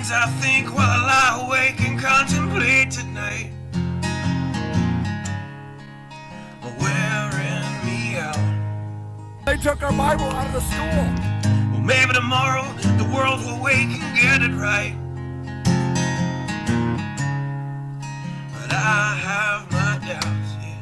things I think while I lie awake and contemplate tonight are wearing me out. They took our Bible out of the school. Well, maybe tomorrow the world will wake and get it right. But I have my doubts, yeah.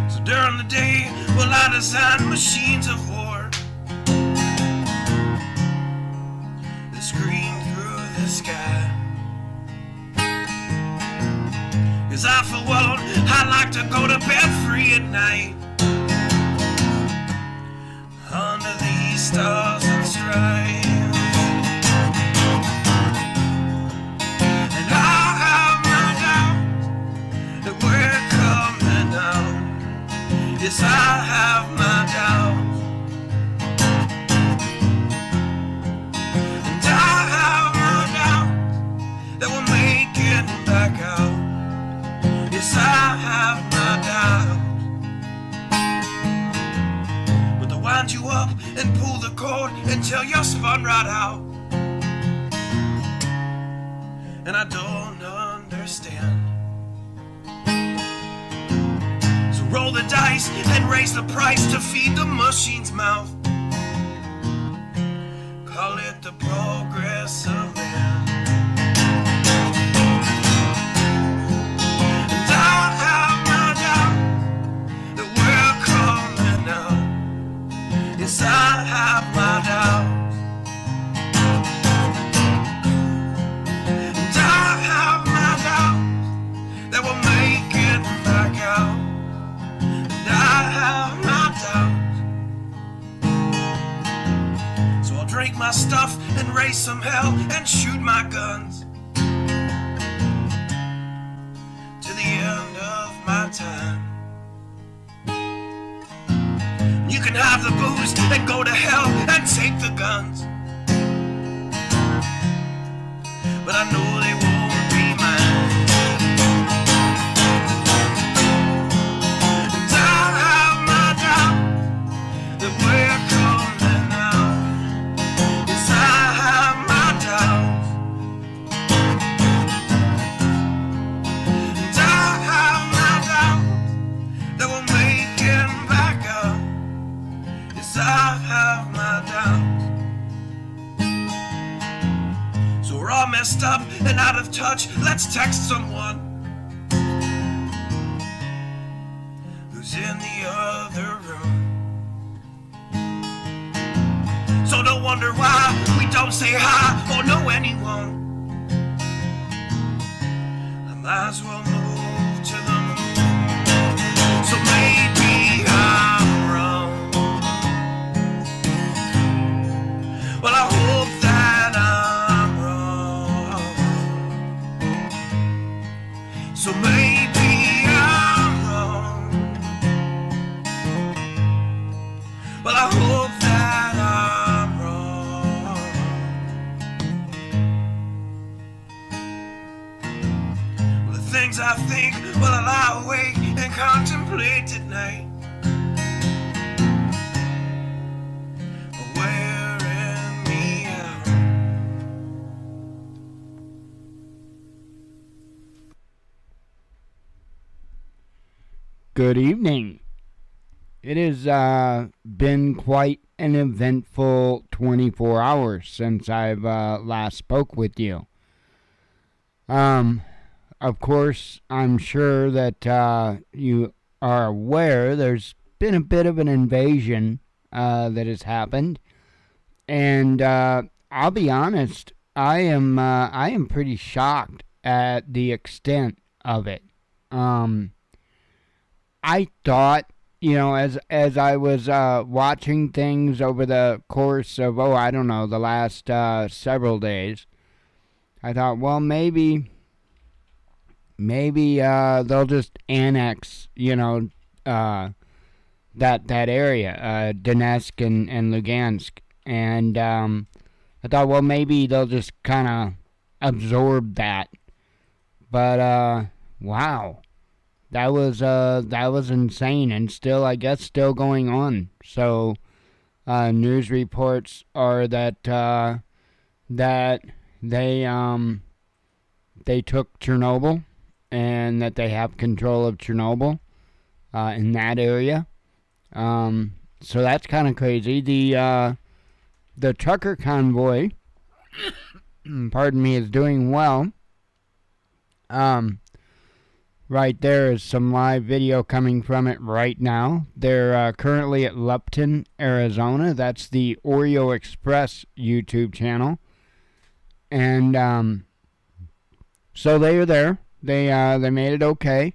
So during the day, well, I design machines of war that scream through the sky. 'Cause I, for one, I like to go to bed free at night under these stars and stripes. And I have my doubts that we're coming out. Yes, I have my doubts. And I have my doubts that we're making back out. Yes, I have my doubts. But they'll wind you up and pull the cord until you're spun right out. And I don't understand. So roll the dice and raise the price to feed the machine's mouth. Call it the progress of man. Yes, I have my doubts. And I have my doubts that we'll make it back out. And I have my doubts. So I'll drink my stuff and raise some hell and shoot my guns to the end of my time. You can have the booze and go to hell and take the guns, but I know they won't be mine. And I have my doubts that we're coming out. Yes, I have my doubts. And I have my doubts that we're making back up. Yes, I have my doubts. So we're all messed up and out of touch. Let's text someone who's in the other room. So don't wonder why we don't say hi or know anyone. I might as well move to the moon. So maybe I'm wrong. Well, I hope that I'm wrong. So maybe I'm wrong. Well, I hope that I'm wrong. Well, the things I think while I lie awake and contemplate at night. Good evening. It has been quite an eventful 24 hours since I've last spoke with you. Of course, I'm sure that you are aware there's been a bit of an invasion that has happened, and I'll be honest, I am pretty shocked at the extent of it. I thought, you know, as I was watching things over the course of, I don't know, the last several days, I thought, well, maybe they'll just annex, you know, that area, Donetsk and Lugansk, and I thought, well, maybe they'll just kind of absorb that. But wow, that was insane, and still, I guess, still going on. So news reports are that that they took Chernobyl, and that they have control of Chernobyl in that area. So that's kind of crazy. The trucker convoy, pardon me, is doing well. Right there is some live video coming from it right now. They're currently at Lupton, Arizona. That's the Oreo Express YouTube channel. And so they are there. They made it okay.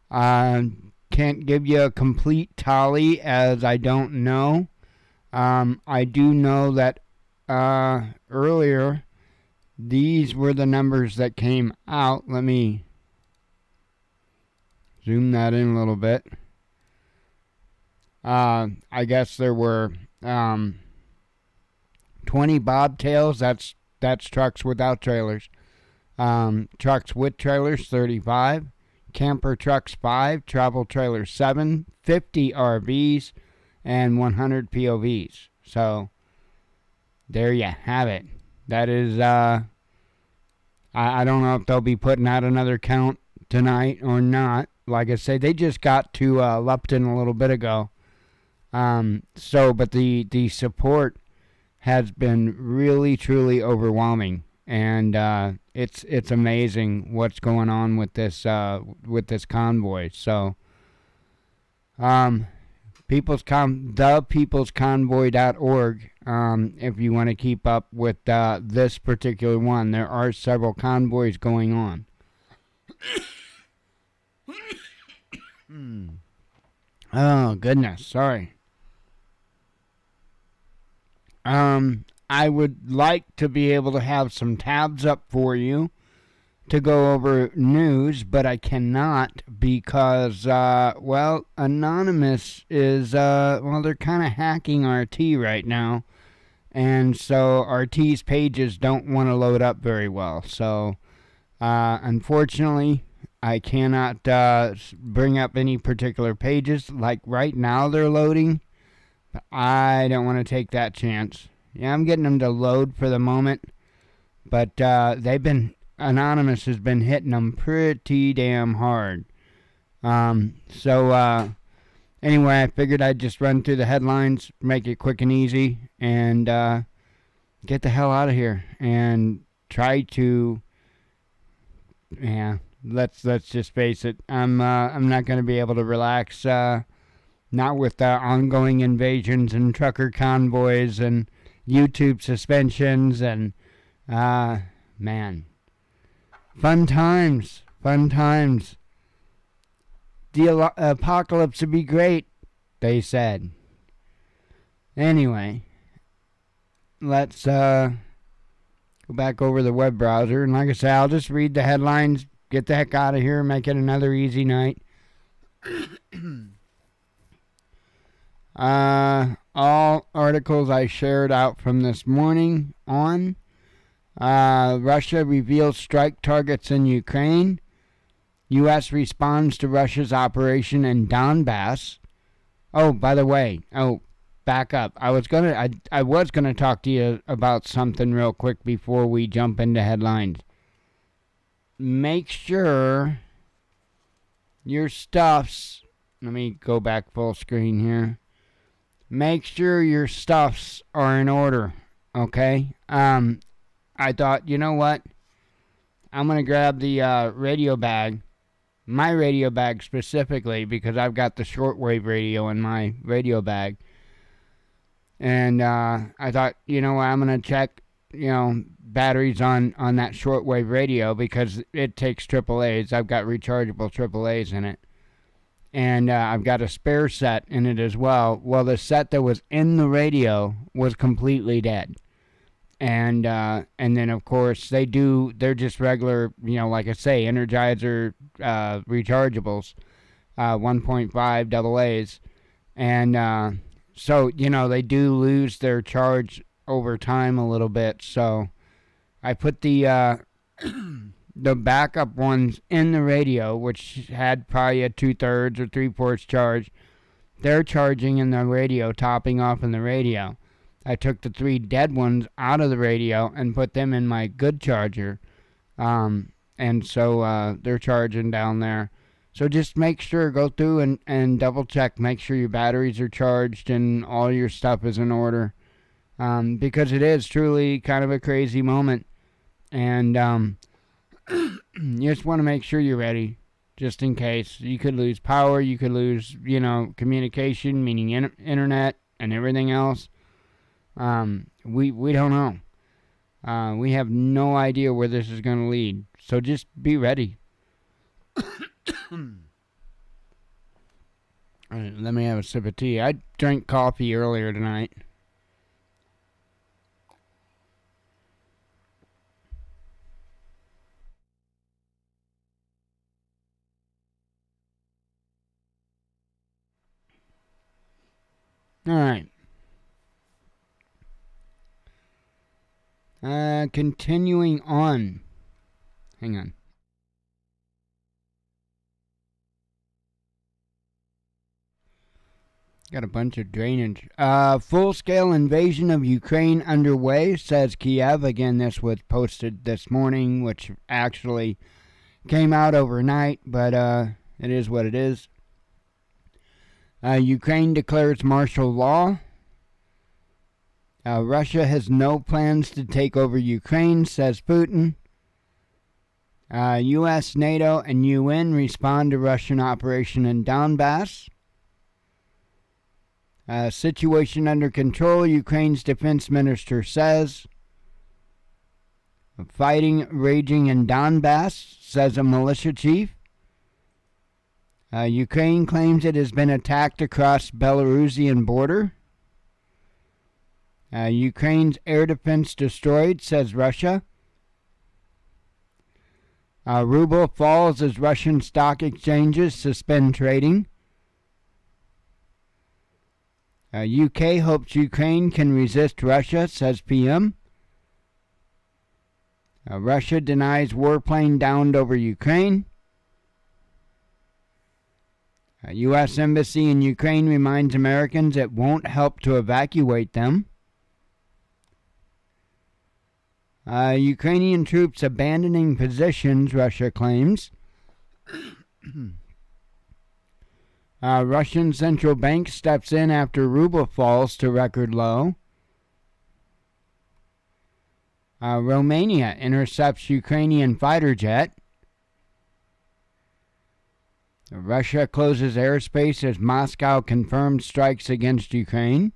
Can't give you a complete tally, as I don't know. I do know that earlier these were the numbers that came out. Let me zoom that in a little bit. I guess there were 20 bobtails. That's trucks without trailers. Trucks with trailers, 35. Camper trucks, 5. Travel trailers, 7. 50 RVs, and 100 POVs. So there you have it. That is, I don't know if they'll be putting out another count tonight or not. Like I say, they just got to Lupton a little bit ago. But the support has been really, truly overwhelming. And it's amazing what's going on with this convoy. So thepeoplesconvoy.org, if you want to keep up with this particular one. There are several convoys going on. Oh goodness, sorry. I would like to be able to have some tabs up for you to go over news, but I cannot because, Anonymous is, they're kind of hacking RT right now. And so RT's pages don't want to load up very well. So, unfortunately, I cannot bring up any particular pages. Like right now they're loading, but I don't want to take that chance. Yeah, I'm getting them to load for the moment, but Anonymous has been hitting them pretty damn hard. Anyway, I figured I'd just run through the headlines, make it quick and easy, and get the hell out of here and try to. Yeah, let's just face it. I'm not going to be able to relax. Not with ongoing invasions and trucker convoys and YouTube suspensions and man, fun times. The apocalypse would be great, they said. Anyway, let's go back over the web browser, and like I say, I'll just read the headlines, get the heck out of here, make it another easy night. All articles I shared out from this morning on Russia reveals strike targets in Ukraine. U.S. responds to Russia's operation in Donbass. Oh, by the way, back up. I was gonna talk to you about something real quick before we jump into headlines. Make sure your stuffs. Let me go back full screen here. Make sure your stuffs are in order, okay? I thought, you know what? I'm going to grab the radio bag, my radio bag specifically, because I've got the shortwave radio in my radio bag. And I thought, you know what? I'm going to check, batteries on that shortwave radio because it takes AAAs. I've got rechargeable AAAs in it. And I've got a spare set in it as well. Well, the set that was in the radio was completely dead. And then, of course, they're just regular, like I say, Energizer rechargeables, 1.5 AA's. And so, they do lose their charge over time a little bit. So I put the the backup ones in the radio, which had probably a 2/3 or 3/4 charge, they're charging in the radio, topping off in the radio. I took the 3 dead ones out of the radio and put them in my good charger. And so they're charging down there. So just make sure, go through and double check, make sure your batteries are charged and all your stuff is in order. Because it is truly kind of a crazy moment. And you just want to make sure you're ready, just in case. You could lose power, you could lose, communication, meaning internet and everything else. We don't know. We have no idea where this is going to lead. So just be ready. All right, let me have a sip of tea. I drank coffee earlier tonight. All right. Continuing on. Hang on. Got a bunch of drainage. Full-scale invasion of Ukraine underway, says Kiev. Again, this was posted this morning, which actually came out overnight, but it is what it is. Ukraine declares martial law. Russia has no plans to take over Ukraine, says Putin. U.S., NATO, and UN respond to Russian operation in Donbass. Situation under control, Ukraine's defense minister says. Fighting raging in Donbass, says a militia chief. Ukraine claims it has been attacked across Belarusian border. Ukraine's air defense destroyed, says Russia. Ruble falls as Russian stock exchanges suspend trading. UK hopes Ukraine can resist Russia, says PM. Russia denies warplane downed over Ukraine. U.S. Embassy in Ukraine reminds Americans it won't help to evacuate them. Ukrainian troops abandoning positions, Russia claims. Russian central bank steps in after ruble falls to record low. Romania intercepts Ukrainian fighter jet. Russia closes airspace as Moscow confirms strikes against Ukraine.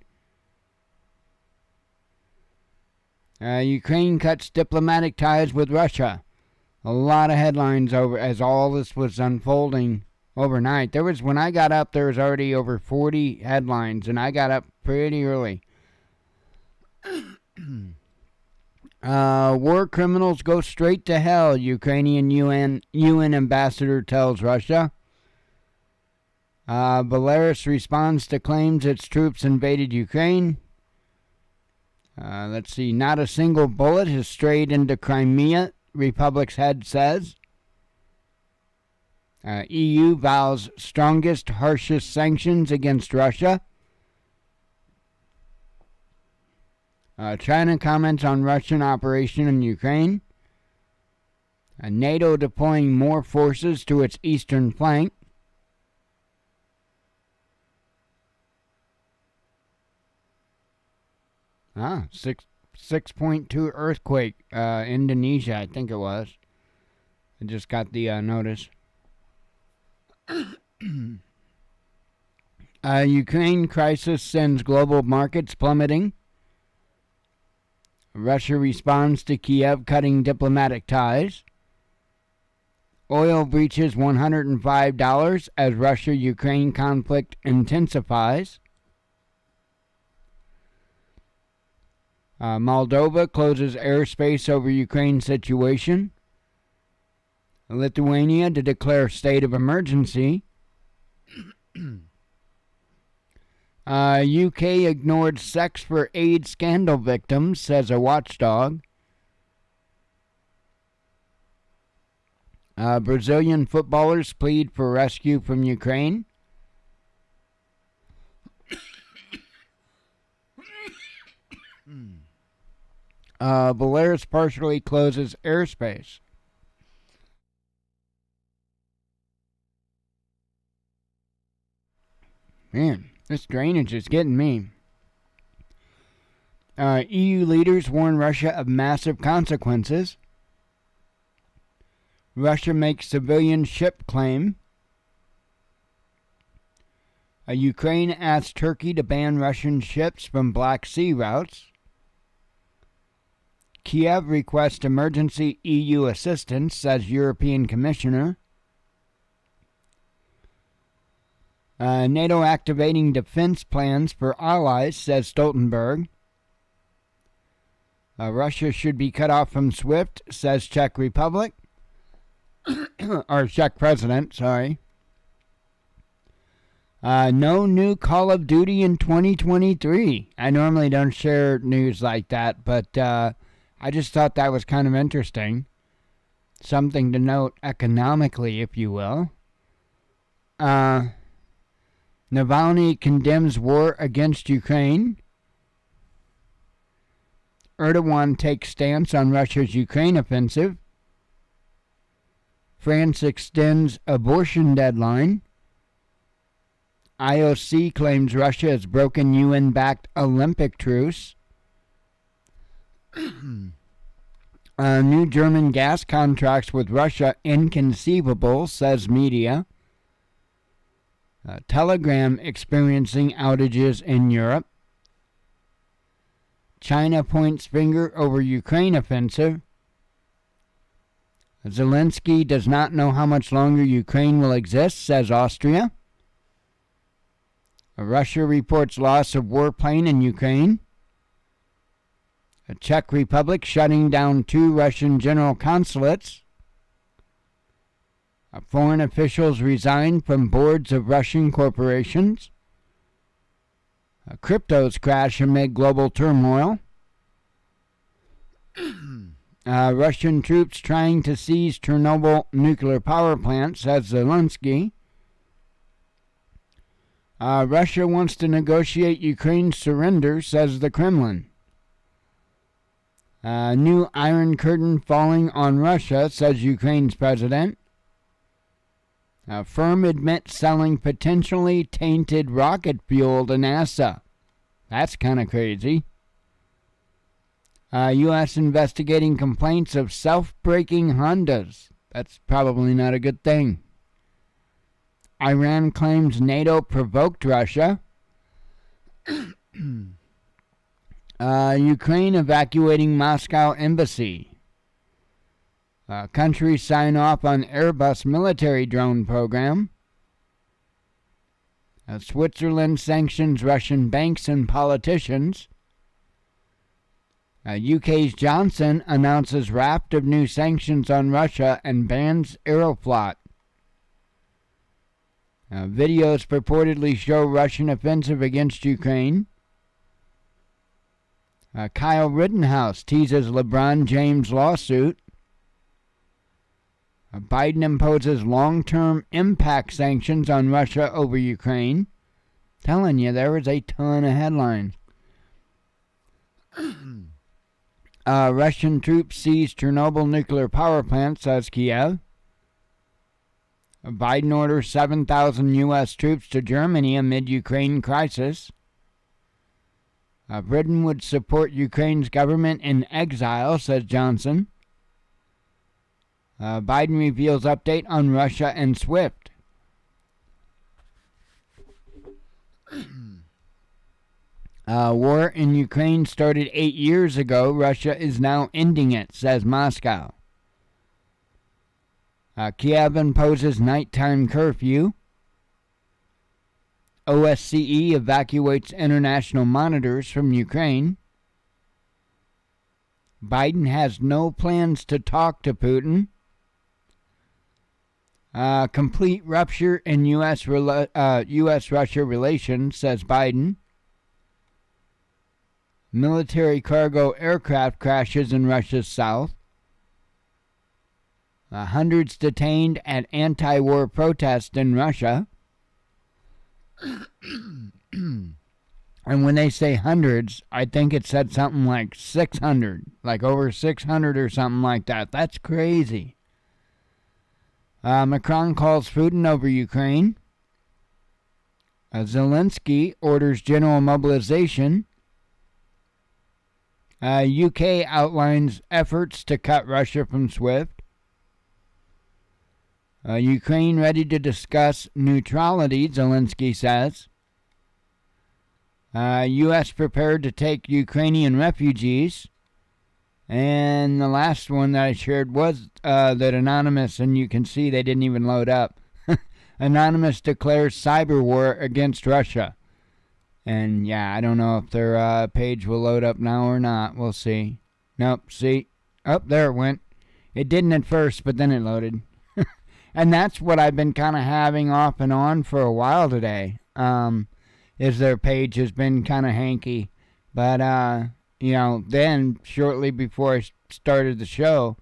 Ukraine cuts diplomatic ties with Russia. A lot of headlines over as all this was unfolding overnight. When I got up, there was already over 40 headlines, and I got up pretty early. War criminals go straight to hell, Ukrainian UN ambassador tells Russia. Belarus responds to claims its troops invaded Ukraine. Let's see. Not a single bullet has strayed into Crimea, Republic's head says. EU vows strongest, harshest sanctions against Russia. China comments on Russian operation in Ukraine. NATO deploying more forces to its eastern flank. 6.2 earthquake, Indonesia, I think it was. I just got the notice. Ukraine crisis sends global markets plummeting. Russia responds to Kiev cutting diplomatic ties. Oil breaches $105 as Russia-Ukraine conflict intensifies. Moldova closes airspace over Ukraine situation. Lithuania to declare state of emergency. UK ignored sex for AIDS scandal victims, says a watchdog. Brazilian footballers plead for rescue from Ukraine. Belarus partially closes airspace. Man, this drainage is getting me. EU leaders warn Russia of massive consequences. Russia makes civilian ship claim. Ukraine asks Turkey to ban Russian ships from Black Sea routes. Kiev requests emergency EU assistance, says European Commissioner. NATO activating defense plans for allies, says Stoltenberg. Russia should be cut off from SWIFT, says Czech Republic. Or Czech president, sorry. No new Call of Duty in 2023. I normally don't share news like that, but I just thought that was kind of interesting. Something to note economically, if you will. Navalny condemns war against Ukraine. Erdogan takes stance on Russia's Ukraine offensive. France extends abortion deadline. IOC claims Russia has broken UN-backed Olympic truce. New German gas contracts with Russia inconceivable, says media. Telegram experiencing outages in Europe. China points finger over Ukraine offensive. Zelensky does not know how much longer Ukraine will exist, says Austria. Russia reports loss of warplane in Ukraine. The Czech Republic shutting down 2 Russian general consulates. Foreign officials resign from boards of Russian corporations. Cryptos crash amid global turmoil. Russian troops trying to seize Chernobyl nuclear power plant, says Zelensky. Russia wants to negotiate Ukraine's surrender, says the Kremlin. New Iron Curtain falling on Russia, says Ukraine's president. Firm admits selling potentially tainted rocket fuel to NASA. That's kind of crazy. U.S. investigating complaints of self-braking Hondas. That's probably not a good thing. Iran claims NATO provoked Russia. Ukraine evacuating Moscow embassy. Countries sign off on Airbus military drone program. Switzerland sanctions Russian banks and politicians. UK's Johnson announces raft of new sanctions on Russia and bans Aeroflot. Videos purportedly show Russian offensive against Ukraine. Kyle Rittenhouse teases LeBron James lawsuit. Biden imposes long-term impact sanctions on Russia over Ukraine. Telling you, there was a ton of headlines. Russian troops seize Chernobyl nuclear power plant, says Kiev. Biden orders 7,000 U.S. troops to Germany amid Ukraine crisis. Britain would support Ukraine's government in exile, says Johnson. Biden reveals update on Russia and SWIFT. War in Ukraine started 8 years ago. Russia is now ending it, says Moscow. Kiev imposes nighttime curfew. OSCE evacuates international monitors from Ukraine. Biden has no plans to talk to Putin. Complete rupture in U.S.-Russia relations, says Biden. Military cargo aircraft crashes in Russia's south. Hundreds detained at anti-war protest in Russia. And when they say hundreds, I think it said something like 600, like over 600 or something like that. That's crazy. Macron calls Putin over Ukraine. Zelensky orders general mobilization. UK outlines efforts to cut Russia from SWIFT. Ukraine ready to discuss neutrality, Zelensky says. U.S. prepared to take Ukrainian refugees. And the last one that I shared was that Anonymous, and you can see they didn't even load up. Anonymous declares cyber war against Russia. And yeah, I don't know if their page will load up now or not. We'll see. Nope, see? Oh, there it went. It didn't at first, but then it loaded. And that's what I've been kind of having off and on for a while today. Is their page has been kind of hanky. But, then shortly before I started the show,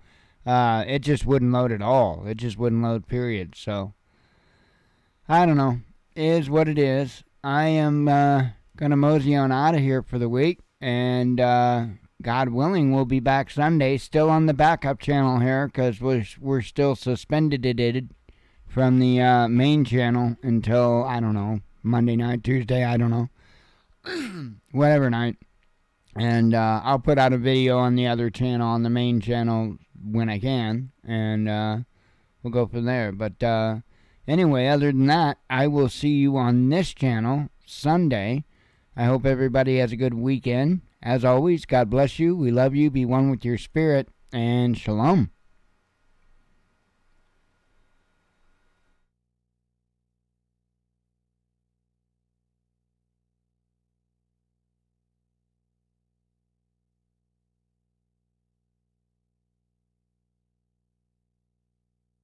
it just wouldn't load at all. It just wouldn't load, period. So, I don't know. It is what it is. I am going to mosey on out of here for the week. And, God willing, we'll be back Sunday. Still on the backup channel here because we're still suspended from the main channel until, I don't know, Monday night, Tuesday, I don't know. Whatever night. And I'll put out a video on the other channel, on the main channel, when I can. And we'll go from there. But anyway, other than that, I will see you on this channel Sunday. I hope everybody has a good weekend. As always, God bless you. We love you. Be one with your spirit. And shalom.